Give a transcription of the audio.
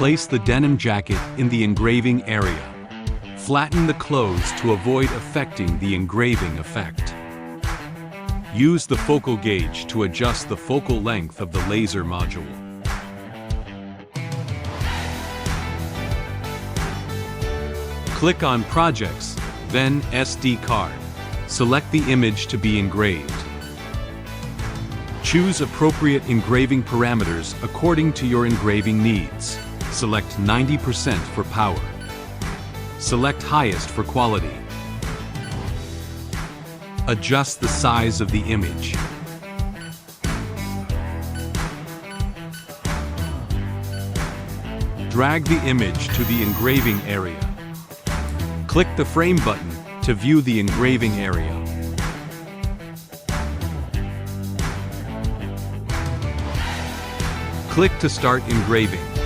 Place the denim jacket in the engraving area. Flatten the clothes to avoid affecting the engraving effect. Use the focal gauge to adjust the focal length of the laser module. Click on Projects, then SD card. Select the image to be engraved. Choose appropriate engraving parameters according to your engraving needs. Select 90% for power. Select highest for quality. Adjust the size of the image. Drag the image to the engraving area. Click the frame button to view the engraving area. Click to start engraving.